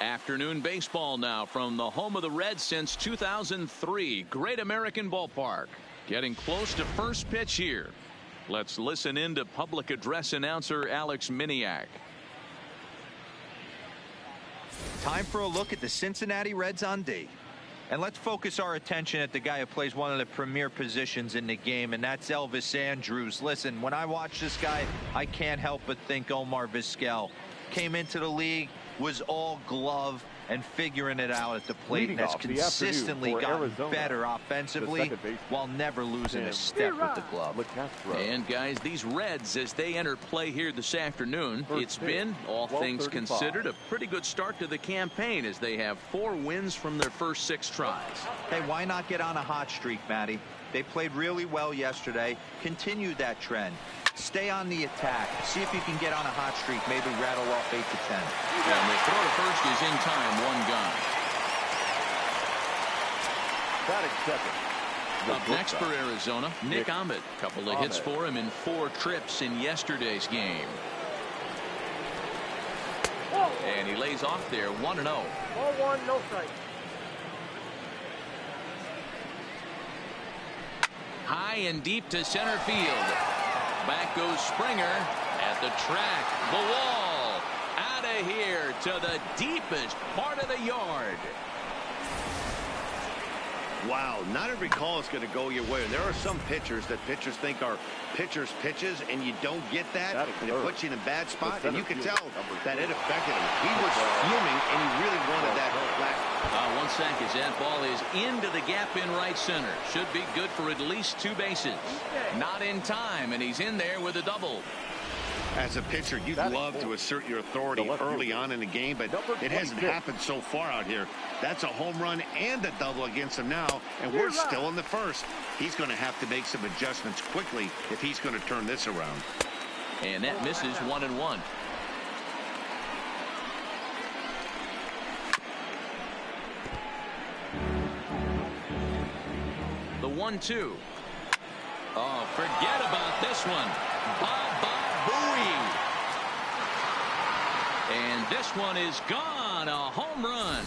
Afternoon baseball now from the home of the Reds since 2003. Great American Ballpark. Getting close to first pitch here. Let's listen in to public address announcer Alex Miniak. Time for a look at the Cincinnati Reds on D. And let's focus our attention at the guy who plays one of the premier positions in the game, and that's Elvis Andrus. Listen, when I watch this guy, I can't help but think Omar Vizquel. Came into the league, was all glove and figuring it out at the plate, and has consistently gotten better offensively while never losing a step with the glove. And guys, these Reds, as they enter play here this afternoon, it's been, all things considered, a pretty good start to the campaign as they have 4 wins from their first 6 tries. Hey, why not get on a hot streak, Matty? They played really well yesterday. Continue that trend. Stay on the attack. See if you can get on a hot streak. Maybe rattle off 8 to 10. And the throw to first is in time. 1 gone. Up next for Arizona, Nick Ahmed. Couple of hits for him in 4 trips in yesterday's game. And he lays off there 1-0. 1-1, no strike. High and deep to center field. Back goes Springer at the track. The wall. Out of here to the deepest part of the yard. Wow, not every call is going to go your way. And there are some pitchers that pitchers think are pitchers' pitches, and you don't get that. And it puts you in a bad spot, and you can tell that it affected him. He was fuming, and he really wanted that last. 1 sack as that ball is into the gap in right center. Should be good for at least 2 bases. Not in time, and he's in there with a double. As a pitcher, you'd love to assert your authority early on in the game, but it hasn't happened so far out here. That's a home run and a double against him now, and we're still in the first. He's going to have to make some adjustments quickly if he's going to turn this around. And that misses 1-1. The 1-2. Oh, forget about this one. Booey. And this one is gone. A home run.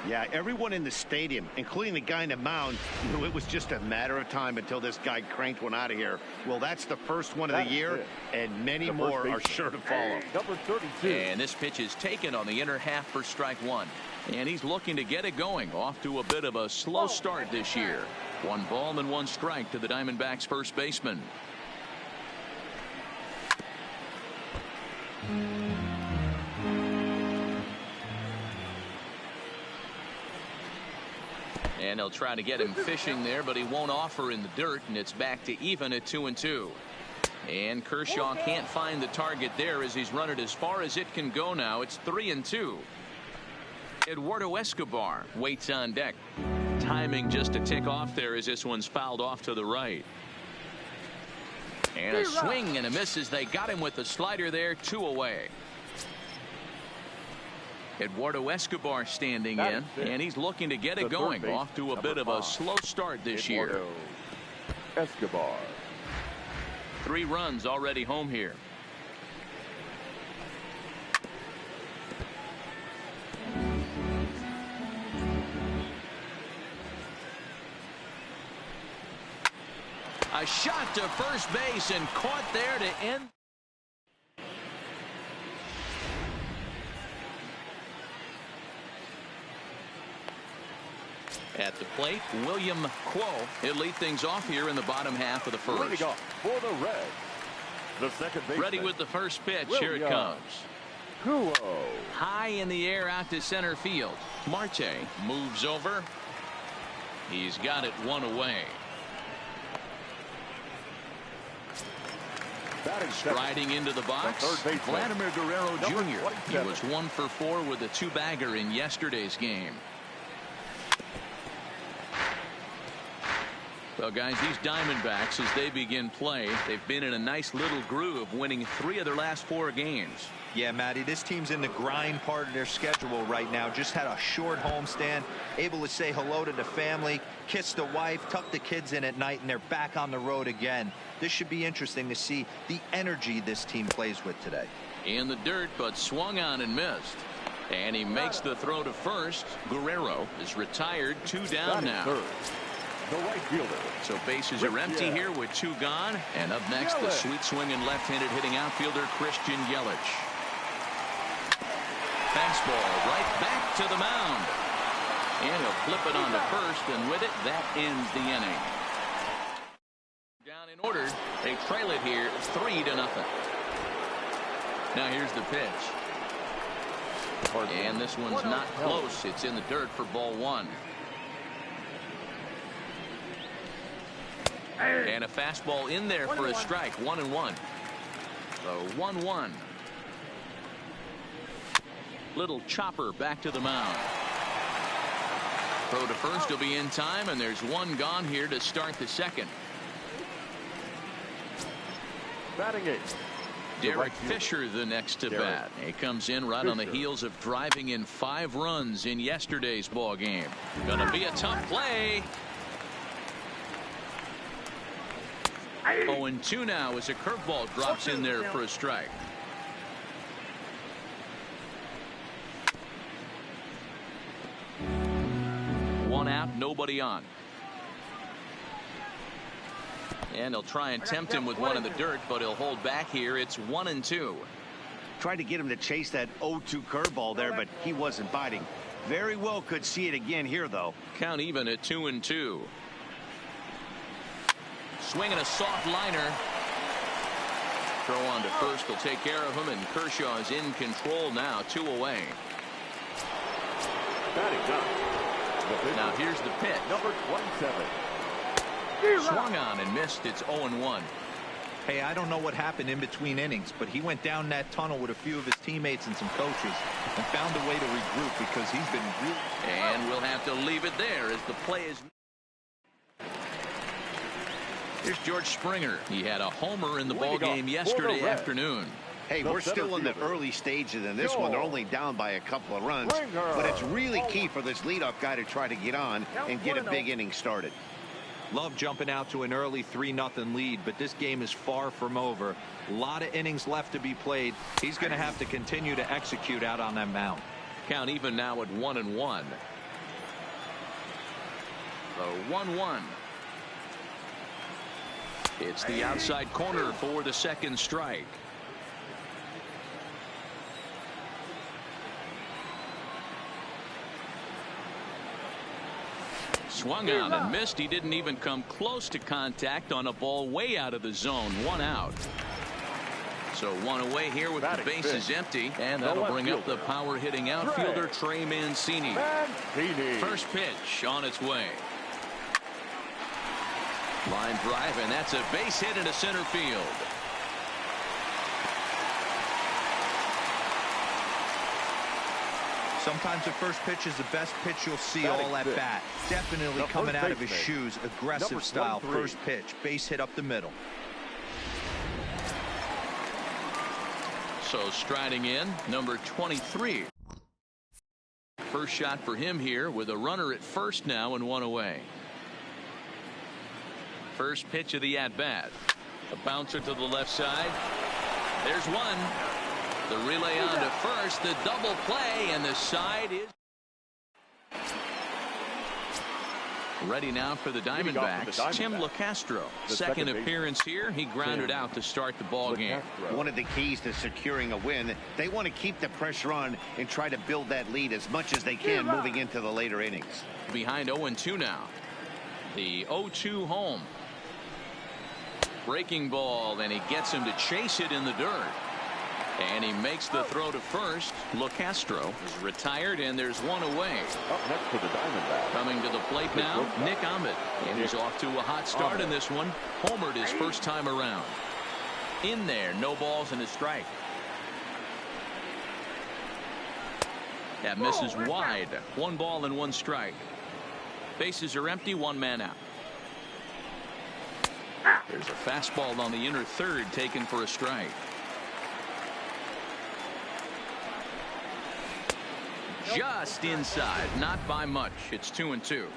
Yeah, everyone in the stadium, including the guy in the mound, knew it was just a matter of time until this guy cranked one out of here. Well, that's the first one of the year, and many more are sure to follow. Number 32. And this pitch is taken on the inner half for strike 1. And he's looking to get it going. Off to a bit of a slow start this year. 1 ball and 1 strike to the Diamondbacks first baseman. And they'll try to get him fishing there, but he won't offer in the dirt, and it's back to even at 2-2. And Kershaw can't find the target there as he's run it as far as it can go now. It's 3-2. Eduardo Escobar waits on deck. Timing just to tick off there as this one's fouled off to the right. And a swing and a miss as they got him with the slider there. 2 away. Eduardo Escobar standing in, and he's looking to get it going. Off to a bit of a slow start this year. Escobar. 3 runs already home here. A shot to first base and caught there to end. At the plate, William Quo. He'll lead things off here in the bottom half of the first. Leading off for the Reds, the second baseman. Ready with the first pitch. William. Here it comes. Quo. High in the air out to center field. Marte moves over. He's got it 1 away. Striding into the box, Vladimir Guerrero Jr. He was 1 for 4 with a 2-bagger in yesterday's game. Well, guys, these Diamondbacks, as they begin play, they've been in a nice little groove, winning 3 of their last 4 games. Yeah, Matty, this team's in the grind part of their schedule right now. Just had a short homestand, able to say hello to the family, kiss the wife, tuck the kids in at night, and they're back on the road again. This should be interesting to see the energy this team plays with today. In the dirt, but swung on and missed. And he makes the throw to first. Guerrero is retired. 2 down now. Third, the right fielder. So bases are empty here with 2 gone. And up next, the sweet swinging left-handed hitting outfielder Christian Yelich. Fastball right back to the mound. And he'll flip it on to first, and with it, that ends the inning. Down and ordered. They trail it here 3-0. Now here's the pitch. And this one's not close. It's in the dirt for ball 1. And a fastball in there for a strike. 1-1. So 1-1. Little chopper back to the mound. Throw to first will be in time, and there's 1 gone here to start the second. Batting 8. Derek Fisher the next to bat. He comes in right on the heels of driving in 5 runs in yesterday's ball game. Gonna be a tough play. 0-2 now as a curveball drops in there for a strike. One out, nobody on. And he'll try and tempt him with one in the dirt, but he'll hold back here. It's 1-2. Tried to get him to chase that 0-2 curveball there, but he wasn't biting. Very well could see it again here, though. Count even at 2-2. Swinging a soft liner. Throw on to first will take care of him, and Kershaw is in control now. 2 away. Now here's the pitch. Number 27. Swung on and missed. It's 0-1. Hey, I don't know what happened in between innings, but he went down that tunnel with a few of his teammates and some coaches and found a way to regroup because he's been really... And we'll have to leave it there as the play is... Here's George Springer. He had a homer in the ball game yesterday afternoon. Hey, we're still in the early stages in this one. They're only down by a couple of runs, but it's really key for this leadoff guy to try to get on and get a big inning started. Love jumping out to an early 3-0 lead, but this game is far from over. A lot of innings left to be played. He's going to have to continue to execute out on that mound. Count even now at 1-1. So 1-1. It's the outside corner for the second strike. Swung on and missed. He didn't even come close to contact on a ball way out of the zone. 1 out. So 1 away here with the bases empty, and that'll bring up the power hitting outfielder Trey Mancini. First pitch on its way. Line drive, and that's a base hit into center field. Sometimes the first pitch is the best pitch you'll see all at bat. Definitely coming out of his shoes. Aggressive style. First pitch. Base hit up the middle. So striding in, number 23. First shot for him here with a runner at first now and 1 away. First pitch of the at-bat. A bouncer to the left side. There's one. The relay on to first, the double play, and the side is ready now for the Diamondbacks. Tim LeCastro, second appearance here. He grounded out to start the ball game. One of the keys to securing a win, they want to keep the pressure on and try to build that lead as much as they can moving into the later innings. Behind 0-2 now. The 0-2 home. Breaking ball, and he gets him to chase it in the dirt. And he makes the throw to first. LeCastro is retired, and there's 1 away. Up next for the Diamondbacks. Coming to the plate now, Nick Ahmed. And he's off to a hot start in this one. Homered his first time around. In there, no balls and a strike. That misses wide. 1 ball and 1 strike. Bases are empty, 1 man out. There's a fastball on the inner third taken for a strike. Just inside, not by much. It's 2-2.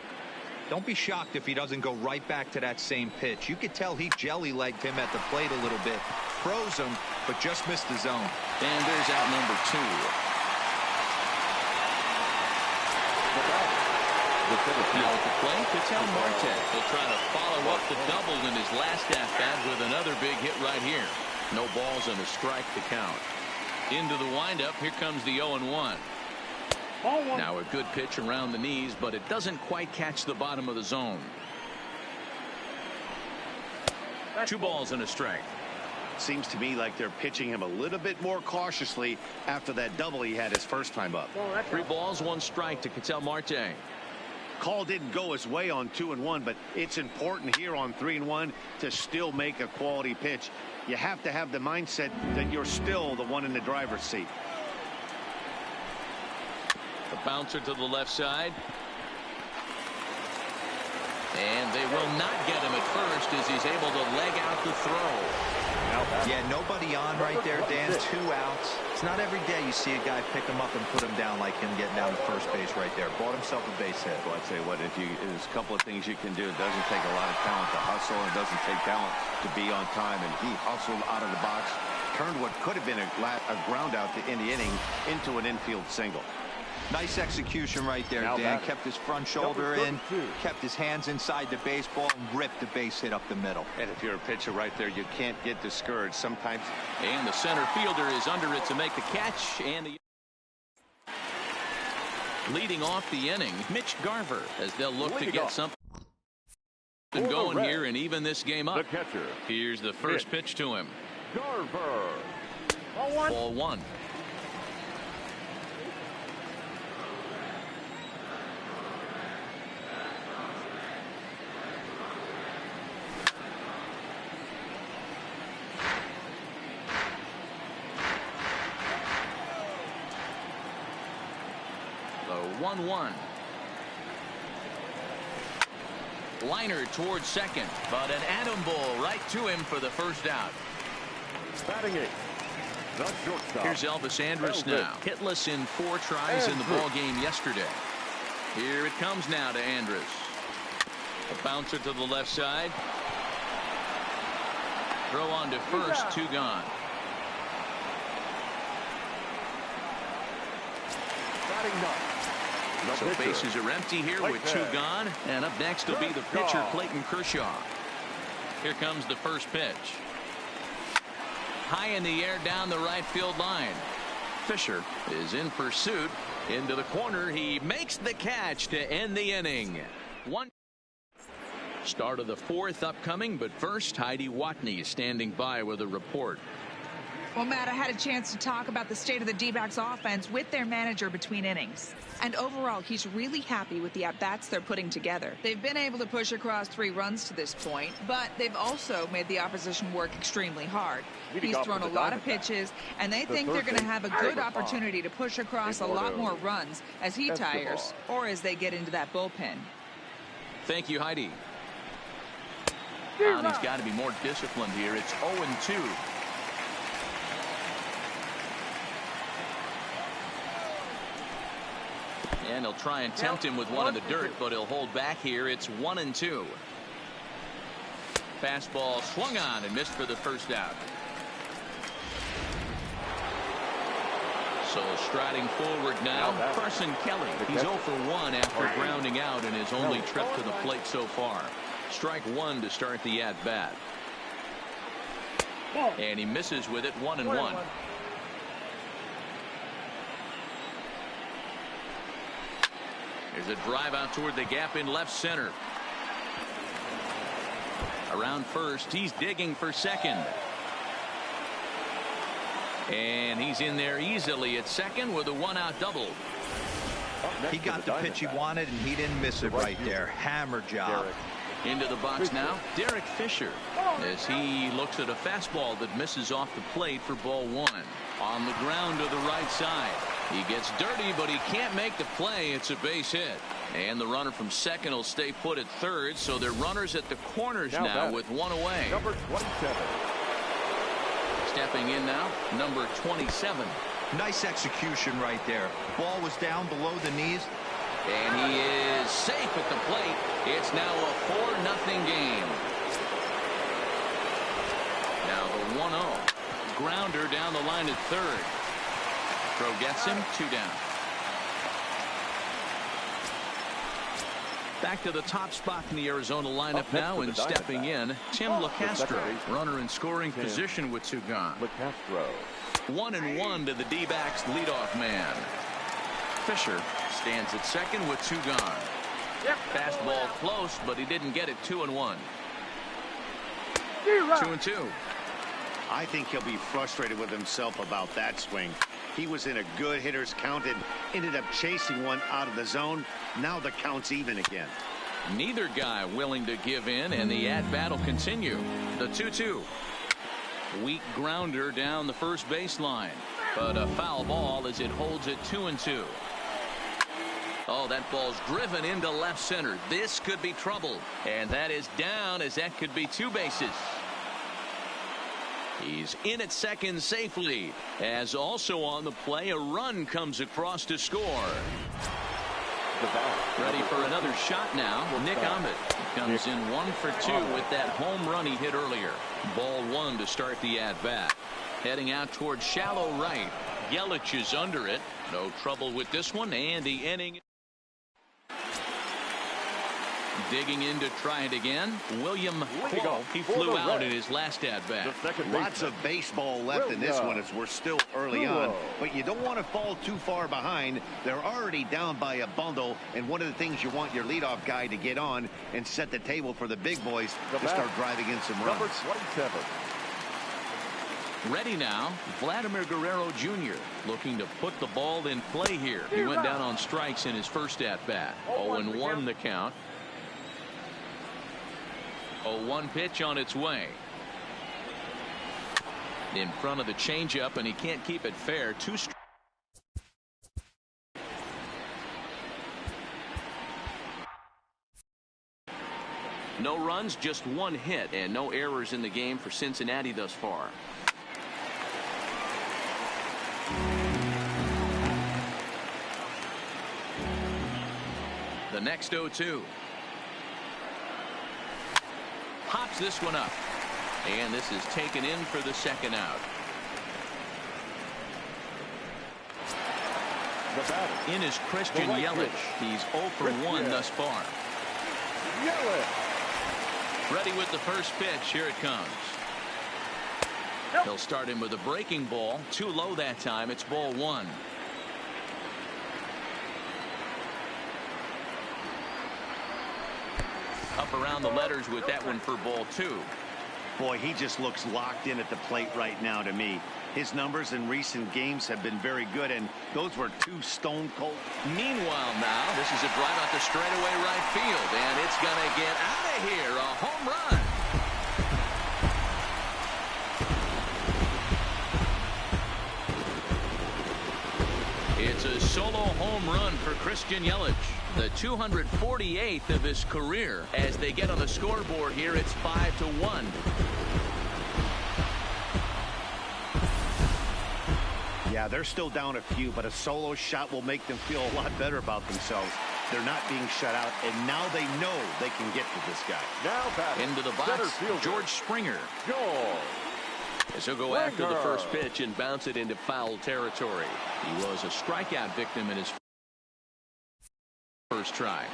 Don't be shocked if he doesn't go right back to that same pitch. You could tell he jelly-legged him at the plate a little bit. Froze him, but just missed the zone. And there's out number 2. Now at the plate, Ketel Marte. He'll try to follow up the double in his last at-bat with another big hit right here. No balls and a strike to count. Into the windup. Here comes the 0-1. Now a good pitch around the knees, but it doesn't quite catch the bottom of the zone. 2 balls and a strike. Seems to me like they're pitching him a little bit more cautiously after that double he had his first time up. 3 balls, 1 strike to Ketel Marte. Call didn't go his way on 2-1, but it's important here on 3-1 to still make a quality pitch. You have to have the mindset that you're still the one in the driver's seat. The bouncer to the left side. And they will not get him at first as he's able to leg out the throw. Yeah, nobody on right there, Dan. 2 outs. It's not every day you see a guy pick him up and put him down like him getting down to first base right there. Bought himself a base hit. Well, I'd say what, there's a couple of things you can do. It doesn't take a lot of talent to hustle, and it doesn't take talent to be on time. And he hustled out of the box, turned what could have been a ground out in the inning into an infield single. Nice execution right there, Dan. Kept his front shoulder in, kept his hands inside the baseball, and ripped the base hit up the middle. And if you're a pitcher right there, you can't get discouraged sometimes. And the center fielder is under it to make the catch. And leading off the inning, Mitch Garver, as they'll look to get something going here and even this game up. The catcher. Here's the first pitch to him. Garver. Ball 1. The 1-1. Liner towards second, but an atom ball right to him for the first out. Batting 8. The shortstop. Here's Elvis Andrus now. Hitless in 4 tries in the ball game yesterday. Here it comes now to Andrus. A bouncer to the left side. Throw on to first, 2 gone. Batting 9. So bases are empty here with 2 gone. And up next will be the pitcher, Clayton Kershaw. Here comes the first pitch. High in the air down the right field line. Fisher is in pursuit. Into the corner. He makes the catch to end the inning. Start of the 4th upcoming, but first, Heidi Watney standing by with a report. Well, Matt, I had a chance to talk about the state of the D-backs offense with their manager between innings. And overall, he's really happy with the at-bats they're putting together. They've been able to push across 3 runs to this point, but they've also made the opposition work extremely hard. He's thrown a lot of pitches, and they think they're going to have a good opportunity to push across a lot more runs as he tires or as they get into that bullpen. Thank you, Heidi. And he's got to be more disciplined here. It's 0-2. And he'll try and tempt him with one in the dirt, but he'll hold back here. It's 1-2. Fastball swung on and missed for the first out. So striding forward now, Carson Kelly. He's 0 for 1 after grounding out in his only trip to the plate so far. Strike 1 to start the at-bat. And he misses with it, 1-1. There's a drive out toward the gap in left center. Around first, he's digging for second. And he's in there easily at second with a 1-out double. He got the pitch he wanted, and he didn't miss it right there. Hammer job. Into the box now, Derek Fisher, as he looks at a fastball that misses off the plate for ball 1. On the ground to the right side. He gets dirty, but he can't make the play. It's a base hit. And the runner from second will stay put at third, so they're runners at the corners now with 1 away. Number 27. Stepping in now, number 27. Nice execution right there. Ball was down below the knees. And he is safe at the plate. It's now a 4-0 game. Now the 1-0. Grounder down the line at third. Throw gets him, 2 down. Back to the top spot in the Arizona lineup Up next now, for the and stepping in, Tim The second LeCastro. baseman, Runner in scoring Tim position with 2 gone. LeCastro. 1-1 to the D-backs leadoff man. Fisher stands at second with 2 gone. Fastball close, but he didn't get it. 2-1. 2-2. I think he'll be frustrated with himself about that swing. He was in a good hitter's count and ended up chasing one out of the zone. Now the count's even again. Neither guy willing to give in, and the at-bat will continue. The 2-2. Weak grounder down the first baseline, but a foul ball as it holds it 2-2. Oh, that ball's driven into left center. This could be trouble, and that is down, as that could be 2 bases. He's in at second safely, as also on the play, a run comes across to score. Ready for another shot now. Nick Ahmed comes in 1 for 2 with that home run he hit earlier. Ball 1 to start the at-bat. Heading out towards shallow right. Yelich is under it. No trouble with this one, and the inning. Digging in to try it again. William Cole. He flew out in his last at-bat. Lots of baseball left in this one as we're still early on, but you don't want to fall too far behind. They're already down by a bundle, and one of the things you want your leadoff guy to get on and set the table for the big boys to start driving in some runs. Number 27. Ready now, Vladimir Guerrero Jr. looking to put the ball in play here. He went down on strikes in his first at-bat. 0-1 the count. 0-1 pitch on its way. In front of the changeup, and he can't keep it fair. 2 strikes. No runs, just 1 hit, and no errors in the game for Cincinnati thus far. The next 0-2. Pops this one up, and this is taken in for the second out. In is Christian Yelich. He's 0 for 1 thus far. Ready with the first pitch. Here it comes. He'll start him with a breaking ball. Too low that time. It's ball 1. Up around the letters with that one for ball 2. Boy, he just looks locked in at the plate right now to me. His numbers in recent games have been very good, and those were 2 stone cold. Meanwhile now, this is a drive out to straightaway right field, and it's going to get out of here. A home run. It's a solo home run for Christian Yelich, the 248th of his career. As they get on the scoreboard here, it's 5-1. Yeah, they're still down a few, but a solo shot will make them feel a lot better about themselves. They're not being shut out, and now they know they can get to this guy. Now batting, into the box, George Springer. As he'll go after the first pitch and bounce it into foul territory. He was a strikeout victim in his first try.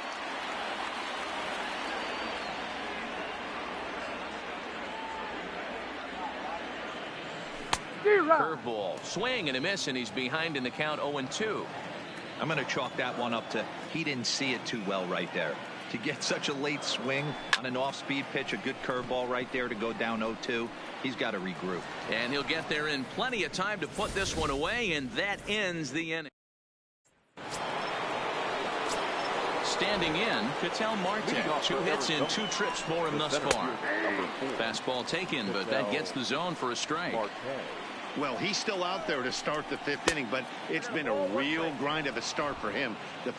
Curveball, swing and a miss, and he's behind in the count. 0-2. I'm going to chalk that one up to he didn't see it too well right there. To get such a late swing on an off-speed pitch, a good curveball right there to go down 0-2, he's got to regroup. And he'll get there in plenty of time to put this one away, and that ends the inning. Standing in, Ketel Marte. 2 hits in 2 trips for him thus far. Fastball taken, but that gets the zone for a strike. Well, he's still out there to start the 5th inning, but it's been a real grind of a start for him. The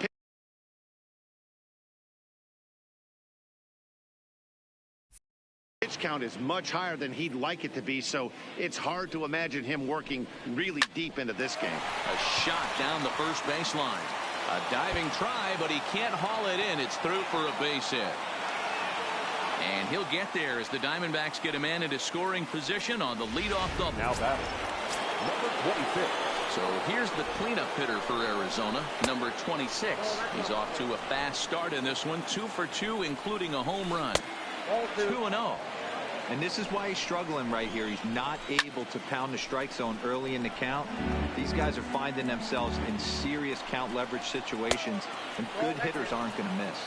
pitch count is much higher than he'd like it to be, so it's hard to imagine him working really deep into this game. A shot down the first baseline. A diving try, but he can't haul it in. It's through for a base hit. And he'll get there as the Diamondbacks get a man into scoring position on the leadoff double. Now batting, number 26. So here's the cleanup hitter for Arizona, number 26. He's off to a fast start in this one, 2 for 2, including a home run. 2-0. And this is why he's struggling right here. He's not able to pound the strike zone early in the count. These guys are finding themselves in serious count leverage situations, and good hitters aren't going to miss.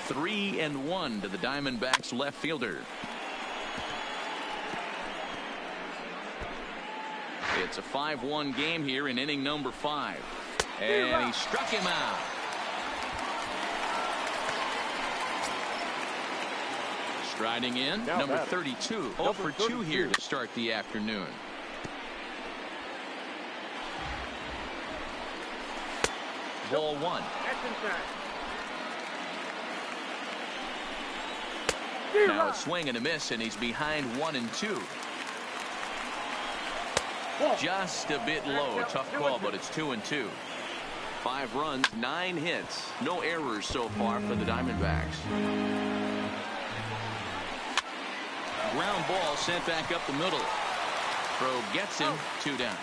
3-1 to the Diamondbacks left fielder. It's a 5-1 game here in inning number 5. And he struck him out. Striding in, number 32. 0 for 2 here to start the afternoon. Ball 1. Now a swing and a miss, and he's behind 1-2. Just a bit low. Tough call, but it's 2-2. 5 runs, 9 hits. No errors so far for the Diamondbacks. Ground ball sent back up the middle. Throw gets him. 2 down.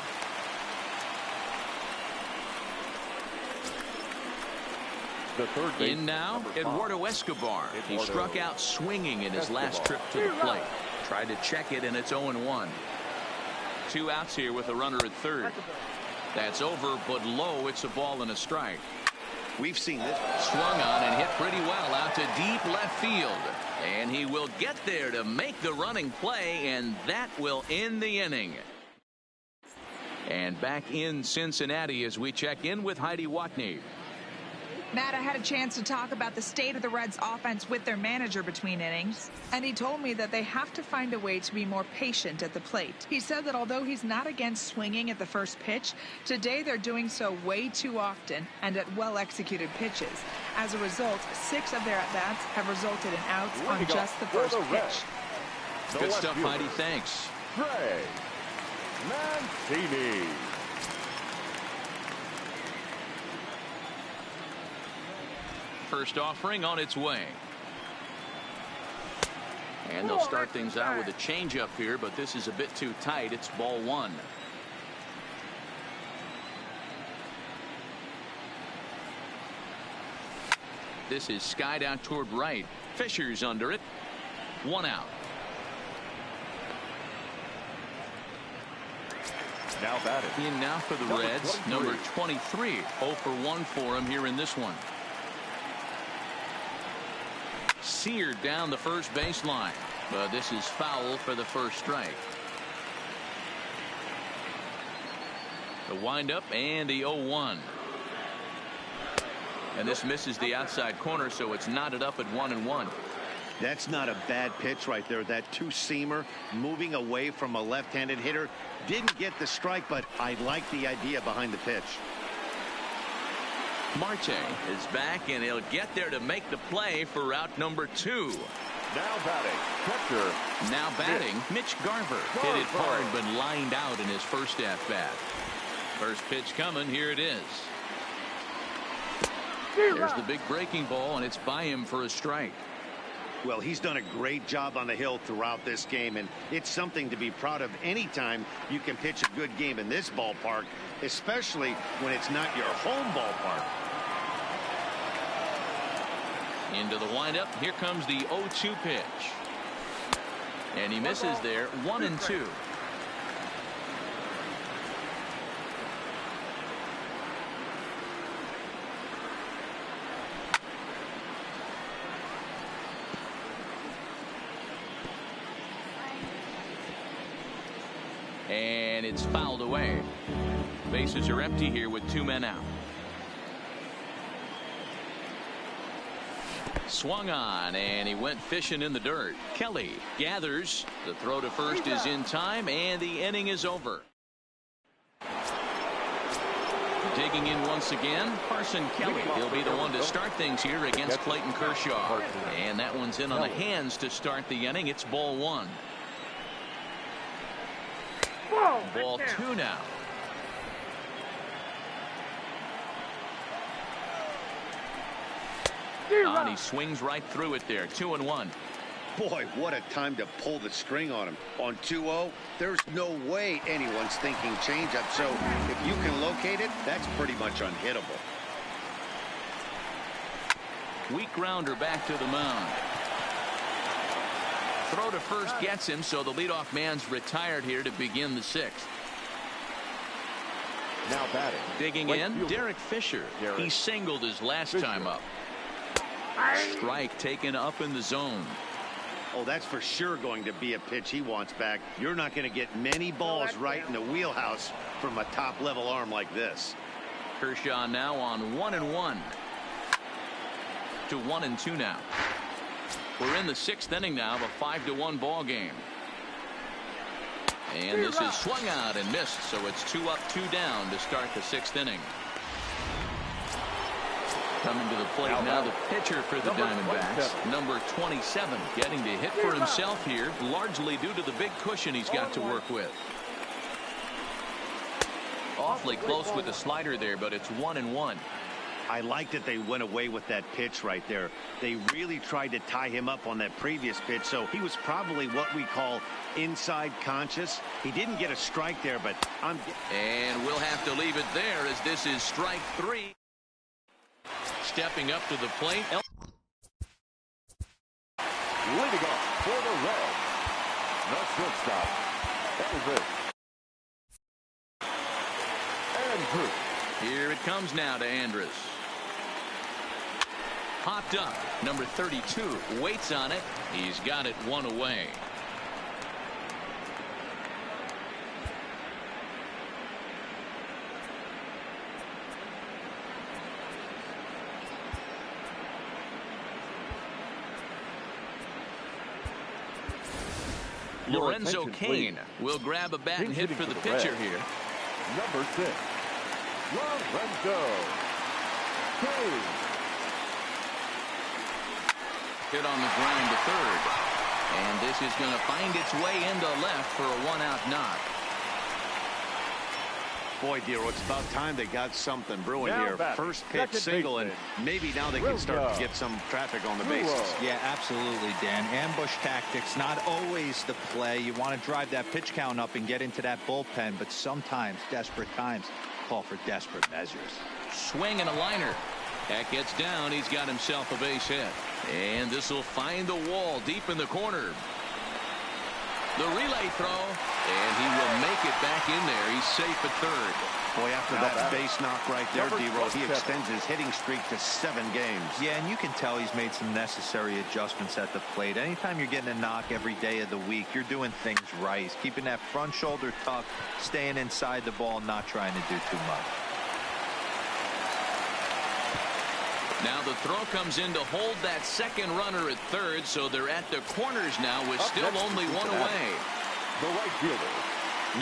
The third base, in now, Eduardo Escobar. He struck out swinging in his last trip to the plate. Tried to check it, and it's 0-1. 2 outs here with a runner at third. That's over, but low. It's a ball and a strike. We've seen this. Swung on and hit pretty well out to deep left field. And he will get there to make the running play, and that will end the inning. And back in Cincinnati as we check in with Heidi Watney. Matt, I had a chance to talk about the state of the Reds offense with their manager between innings, and he told me that they have to find a way to be more patient at the plate. He said that although he's not against swinging at the first pitch, today they're doing so way too often and at well-executed pitches. As a result, 6 of their at-bats have resulted in outs on just the first pitch. Good stuff, Heidi. Thanks. Greg Mancini. First offering on its way. And they'll start things out with a changeup here, but this is a bit too tight. It's ball 1. This is skied out toward right. Fisher's under it. 1 out. Now batting. In now for the Reds, number 23. 0 for 1 for him here in this one. Seared down the first baseline, but this is foul for the first strike. The windup and the 0-1. And this misses the outside corner, so it's knotted up at 1-1. That's not a bad pitch right there. That 2-seamer moving away from a left-handed hitter. Didn't get the strike, but I like the idea behind the pitch. Marte is back, and he'll get there to make the play for route number 2. Now batting, catcher. Now batting, Mitch Garver. Hit it hard, but lined out in his first at-bat. First pitch coming. Here it is. There's the big breaking ball, and it's by him for a strike. Well, he's done a great job on the hill throughout this game, and it's something to be proud of anytime you can pitch a good game in this ballpark, especially when it's not your home ballpark. Into the windup. Here comes the 0-2 pitch. And he misses there. 1-2. And it's fouled away. Bases are empty here with 2 men out. Swung on, and he went fishing in the dirt. Kelly gathers. The throw to first is in time, and the inning is over. Digging in once again, Carson Kelly. He'll be the one to start things here against Clayton Kershaw. And that one's in on the hands to start the inning. It's ball 1. Ball 2 now. And he swings right through it there. 2-1. Boy, what a time to pull the string on him. On 2-0, there's no way anyone's thinking changeup. So if you can locate it, that's pretty much unhittable. Weak grounder back to the mound. Throw to first gets him, so the leadoff man's retired here to begin the sixth. Now batting. Digging in, Derek Fisher. He singled his last time up. Strike taken up in the zone. Oh, that's for sure going to be a pitch he wants back. You're not going to get many balls right in the wheelhouse from a top-level arm like this. Kershaw now on 1-1 to 1-2 now. We're in the sixth inning now of a 5-1 ball game. And this is swung out and missed, so it's 2 up, 2 down to start the sixth inning. Coming to the plate now, the pitcher for the Diamondbacks, number 27, getting to hit for himself here, largely due to the big cushion he's got to work with. Awfully close with the slider there, but it's 1-1. I like that they went away with that pitch right there. They really tried to tie him up on that previous pitch, so he was probably what we call inside conscious. He didn't get a strike there, but And we'll have to leave it there as this is strike 3. Stepping up to the plate. Leading off for the Reds, the shortstop, Andrews. Here it comes now to Andrus. Popped up. Number 32 waits on it. He's got it 1 away. Lorenzo Cain will grab a bat and hit for the pitcher here. Number 6, Lorenzo Cain. Hit on the ground to third. And this is going to find its way into left for a 1-out knock. boy, Dero, it's about time they got something brewing Now here. batting, First pitch single, and maybe now they can start to get some traffic on the bases. Yeah, absolutely, Dan. Ambush tactics, not always the play. You want to drive that pitch count up and get into that bullpen, but sometimes, desperate times, call for desperate measures. Swing and a liner. That gets down. He's got himself a base hit. And this will find the wall deep in the corner. The relay throw, and he will make it back in there. He's safe at third. Boy, after that base knock right there, D-Row, he extends his hitting streak to 7 games. Yeah, and you can tell he's made some necessary adjustments at the plate. Anytime you're getting a knock every day of the week, you're doing things right. He's keeping that front shoulder tucked, staying inside the ball, not trying to do too much. Now the throw comes in to hold that second runner at third, so they're at the corners now with still only one away. The right fielder.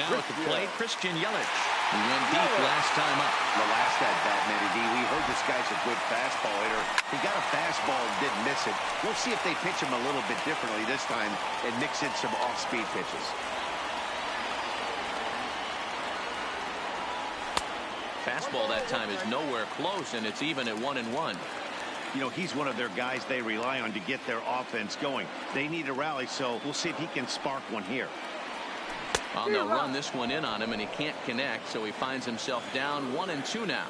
Now at the plate, Christian Yelich. He went deep last time up. The last at-bat, Matty D, we heard this guy's a good fastball hitter. He got a fastball and didn't miss it. We'll see if they pitch him a little bit differently this time and mix in some off-speed pitches. Fastball that time is nowhere close, and it's even at 1-1. You know, he's one of their guys they rely on to get their offense going. They need a rally, so we'll see if he can spark one here. Well, they'll run this one in on him, and he can't connect, so he finds himself down 1-2 now.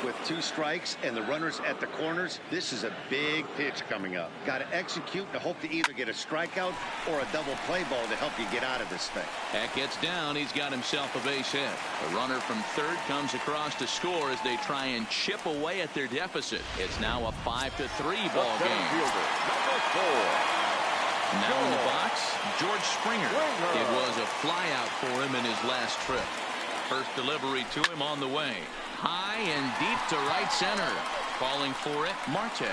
With 2 strikes and the runners at the corners, this is a big pitch coming up. Got to execute and hope to either get a strikeout or a double play ball to help you get out of this thing. That gets down. He's got himself a base hit. The runner from third comes across to score as they try and chip away at their deficit. It's now a 5-3 ball game. Number 4. Now in the box, George Springer. It was a flyout for him in his last trip. First delivery to him on the way. High and deep to right center. Calling for it, Marte.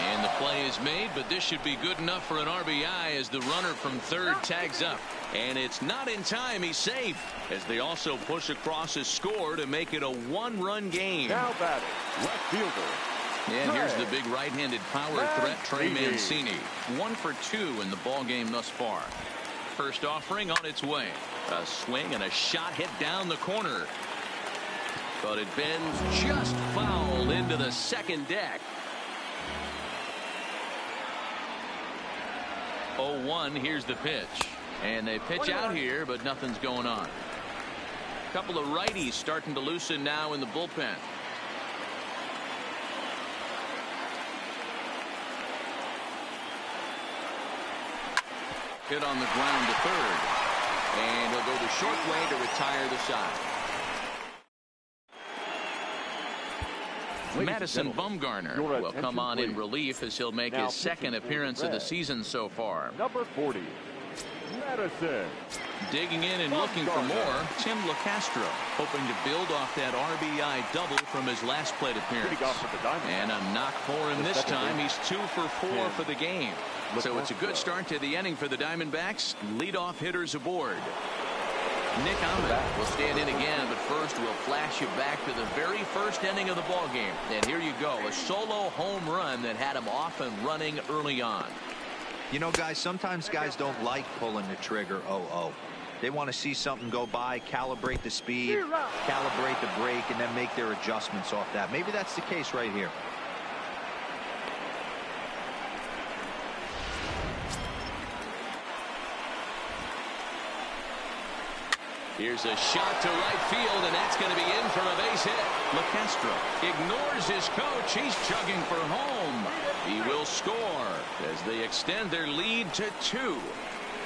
And the play is made, but this should be good enough for an RBI as the runner from third tags up. And it's not in time. He's safe as they also push across his score to make it a 1-run game. Now batting, left fielder. And here's the big right-handed power threat, Trey Mancini. 1 for 2 in the ball game thus far. First offering on its way. A swing and a shot hit down the corner. But it bends just foul into the second deck. 0-1. Here's the pitch. And they pitch out here, but nothing's going on. A couple of righties starting to loosen now in the bullpen. Hit on the ground to third. And he'll go the short way to retire the side. Madison Bumgarner will come on in relief as he'll make his second appearance of the season so far. Number 40, Madison. Digging in and looking for more, Tim LeCastro, hoping to build off that RBI double from his last plate appearance. And a knock for him this time. He's 2 for 4 for the game. So it's a good start to the inning for the Diamondbacks. Leadoff hitters aboard. Nick Ahmed will stand in again, but first we'll flash you back to the very first inning of the ball game. And here you go, a solo home run that had him off and running early on. You know, guys, sometimes guys don't like pulling the trigger 0-0. They want to see something go by, calibrate the speed, calibrate the brake, and then make their adjustments off that. Maybe that's the case right here. Here's a shot to right field, and that's going to be in for a base hit. LeCastro ignores his coach. He's chugging for home. He will score as they extend their lead to 2.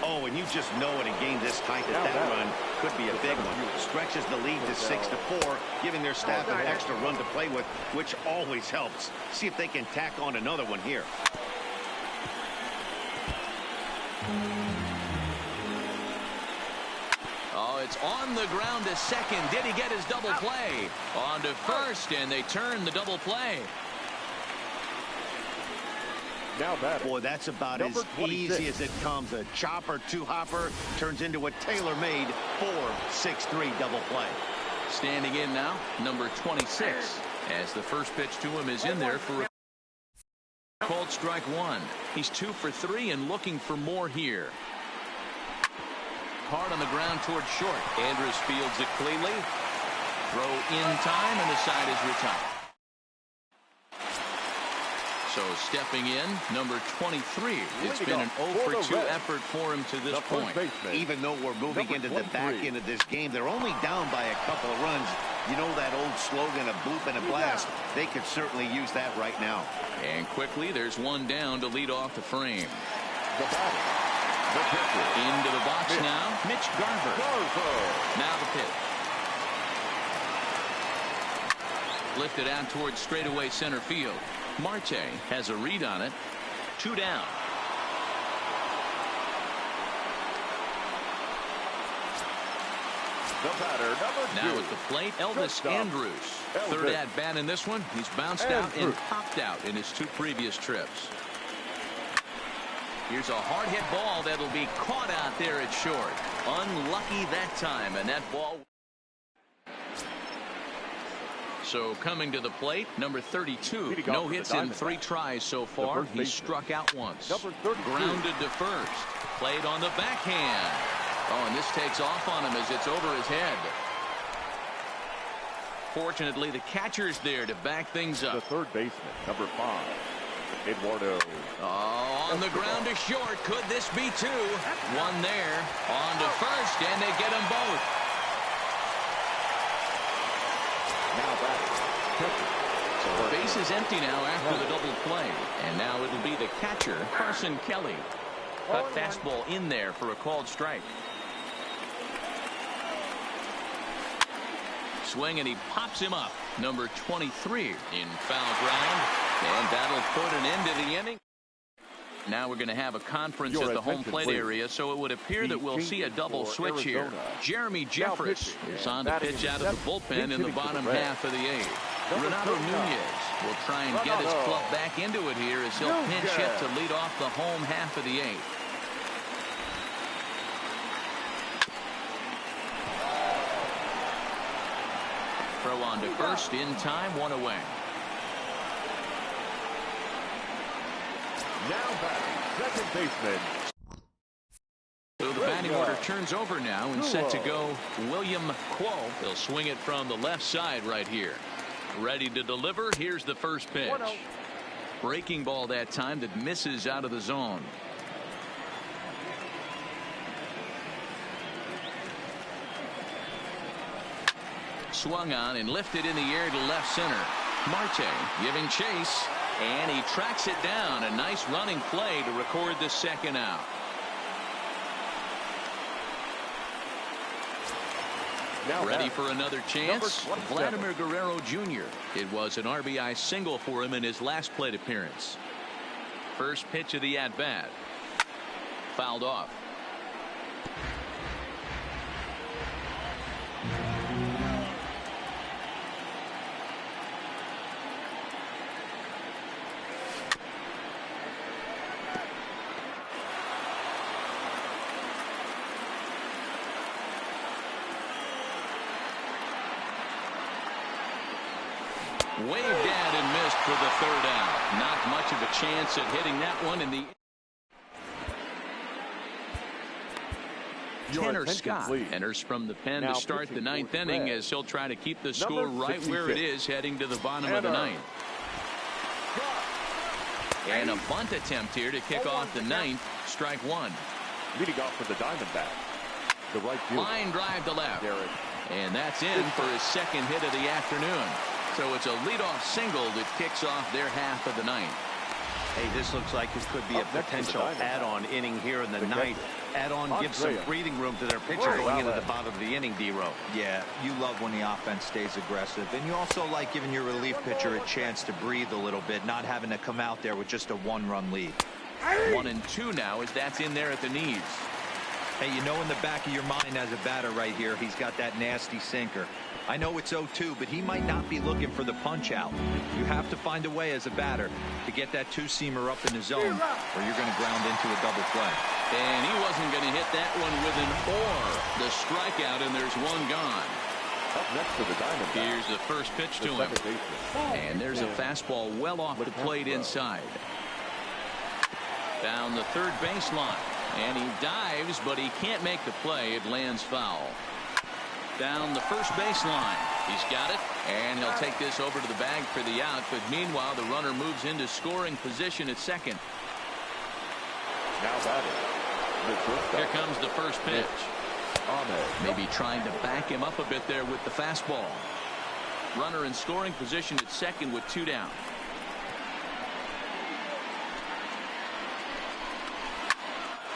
Oh, and you just know in a game this tight that run could be a big one. Stretches the lead to 6-4, giving their staff an extra run to play with, which always helps. See if they can tack on another one here. It's on the ground to second. Did he get his double play? On to first, and they turn the double play. Now batting. Boy, that's about as easy as it comes. A chopper, 2-hopper turns into a tailor-made 4-6-3 double play. Standing in now, number 26, as the first pitch to him is in there for a called strike 1. He's 2 for 3 and looking for more here. Hard on the ground towards short. Andrus fields it cleanly. Throw in time, and the side is retired. So stepping in, number 23. It's been an 0 for 2 effort for him to this point. Even though we're moving into the back end of this game, they're only down by a couple of runs. You know that old slogan, a boop and a blast. They could certainly use that right now. And quickly, there's one down to lead off the frame. The batter. Into the box now, Mitch Garver. Now the pitch. Lifted out towards straightaway center field. Marte has a read on it. 2 down. The batter, number 2. Now at the plate, Elvis Andrus. Third at bat in this one. He's bounced out and popped out in his 2 previous trips. Here's a hard hit ball that'll be caught out there at short. Unlucky that time, and that ball. So coming to the plate, number 32. No hits in 3 tries so far. He's struck out once. Grounded to first. Played on the backhand. Oh, and this takes off on him as it's over his head. Fortunately, the catcher's there to back things up. The third baseman, number 5. Eduardo. Oh, on the ground to short. Could this be 2? One there. On to first, and they get them both. Now batting. So the base is empty now after the double play. And now it'll be the catcher, Carson Kelly. A fastball in there for a called strike. Swing, and he pops him up. Number 23 in foul ground. And that'll put an end to the inning. Now we're going to have a conference at the home plate area, so it would appear that we'll see a double switch here. Jeremy Jeffress is on to pitch out of the bullpen in the bottom half of the 8th. Renato Nunez will try and get his club back into it here as he'll pinch hit to lead off the home half of the 8th. Throw on to first in time, 1 away. Now batting, second baseman. So the batting order turns over now and set to go William Quo. He'll swing it from the left side right here. Ready to deliver. Here's the first pitch. Breaking ball that time that misses out of the zone. swung on and lifted in the air to left center. Marte giving chase, and he tracks it down. A nice running play to record the second out. Now Ready for another chance? Number 27. Vladimir Guerrero Jr. It was an RBI single for him in his last plate appearance. First pitch of the at-bat. Fouled off. Waved at and missed for the third out. Not much of a chance at hitting that one in the. Tanner Scott enters from the pen to start the ninth inning as he'll try to keep the score right where it is heading to the bottom of the ninth. And a bunt attempt here to kick off the ninth. Strike one. Leading off for the Diamondback, the right fielder. Line drive to left. And that's in for his second hit of the afternoon. So it's a leadoff single that kicks off their half of the ninth. Hey, this looks like it could be a potential add-on inning here in the ninth. Add-on gives some breathing room to their pitcher going into the bottom of the inning, D-Row. Yeah, you love when the offense stays aggressive. And you also like giving your relief pitcher a chance to breathe a little bit, not having to come out there with just a one-run lead. 1-2 now as that's in there at the knees. Hey, you know in the back of your mind as a batter right here, he's got that nasty sinker. I know it's 0-2, but he might not be looking for the punch out. You have to find a way as a batter to get that two-seamer up in the zone or you're going to ground into a double play. And he wasn't going to hit that one with an or. The strikeout, and there's one gone. Up next for the Diamondbacks. Here's the first pitch to him. And there's a fastball well off the plate inside. Down the third baseline. And he dives, but he can't make the play. It lands foul. Down the first baseline. He's got it, and he'll take this over to the bag for the out. But meanwhile, the runner moves into scoring position at second. Now batting. Here comes the first pitch. Maybe trying to back him up a bit there with the fastball. Runner in scoring position at second with two down.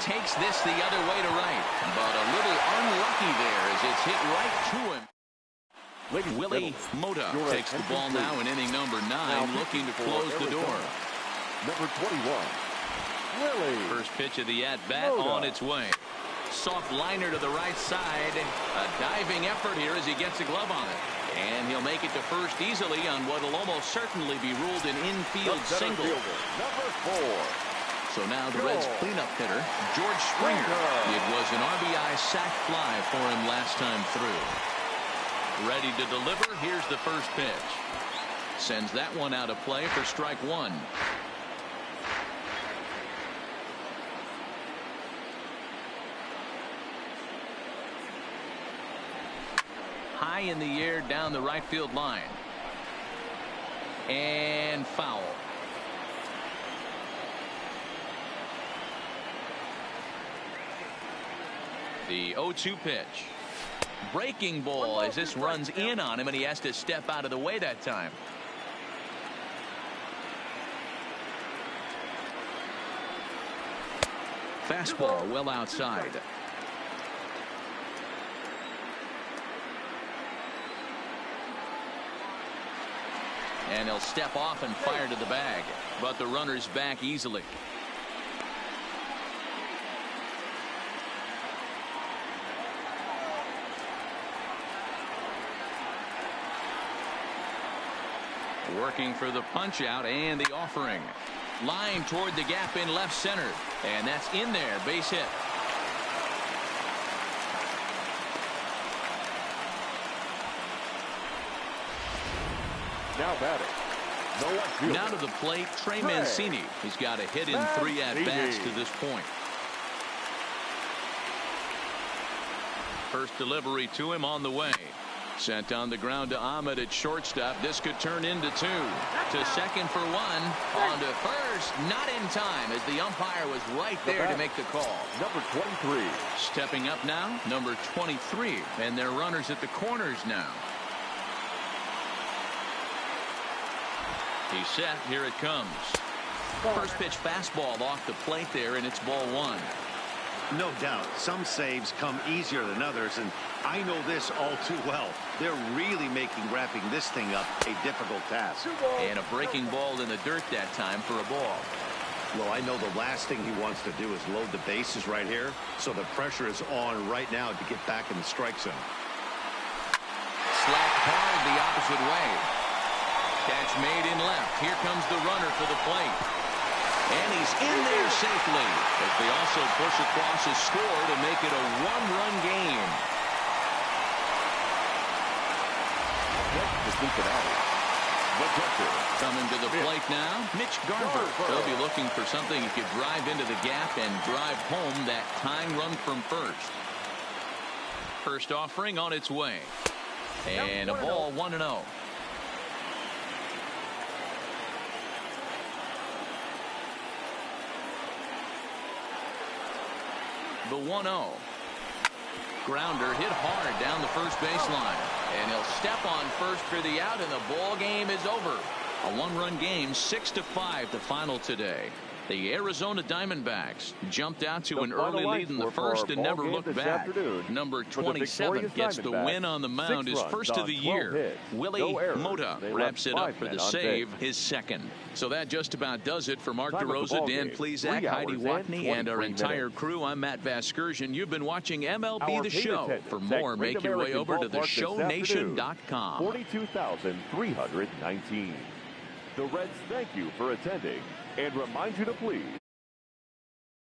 Takes this the other way to right, but a little unlucky there as it's hit right to him. Willie Mota takes the ball now in inning number 9, looking to close the door. Number 21, Willie. First pitch of the at-bat on its way. Soft liner to the right side. A diving effort here as he gets a glove on it. And he'll make it to first easily on what will almost certainly be ruled an infield single. Number 4. So now the Reds cleanup hitter, George Springer. It was an RBI sac fly for him last time through. Ready to deliver. Here's the first pitch. Sends that one out of play for strike one. High in the air down the right field line. And foul. The 0-2 pitch. Breaking ball as this runs in on him, and he has to step out of the way that time. Fastball well outside. And he'll step off and fire to the bag, but the runner's back easily. Working for the punch out and the offering. Line toward the gap in left center. And that's in there. Base hit. Now batting. Now to the plate, Trey Mancini. He's got a hit in 3 at-bats to this point. First delivery to him on the way. Sent on the ground to Ahmed at shortstop. This could turn into 2. To second for 1. On to first. Not in time as the umpire was right there to make the call. Number 23. Stepping up now, number 23. And they're runners at the corners now. He's set. Here it comes. First pitch fastball off the plate there, and it's ball one. No doubt. Some saves come easier than others, and I know this all too well. They're really making wrapping this thing up a difficult task. And a breaking ball in the dirt that time for a ball. Well, I know the last thing he wants to do is load the bases right here, so the pressure is on right now to get back in the strike zone. Slapped hard the opposite way. Catch made in left. Here comes the runner for the plate. And he's in there safely, as they also push across his score to make it a one-run game. The Cincinnati. The pitcher. Coming to the plate now, Mitch Garver. He'll be looking for something he could drive into the gap and drive home that tying run from first. First offering on its way. And a ball 1-0. The 1-0. Grounder hit hard down the first baseline. And he'll step on first for the out, and the ball game is over. A one-run game, 6-5 the final today. The Arizona Diamondbacks jumped out to an early lead in the first and never looked back. Number 27 gets the win on the mound, his first of the year. Willie Mota wraps it up for the save, his second. So that just about does it for Mark DeRosa, Dan Plesac, Heidi Watney, and our entire crew. I'm Matt Vasgersian. You've been watching MLB The Show. For more, make your way over to theshownation.com. 42,319. The Reds thank you for attending and remind you to please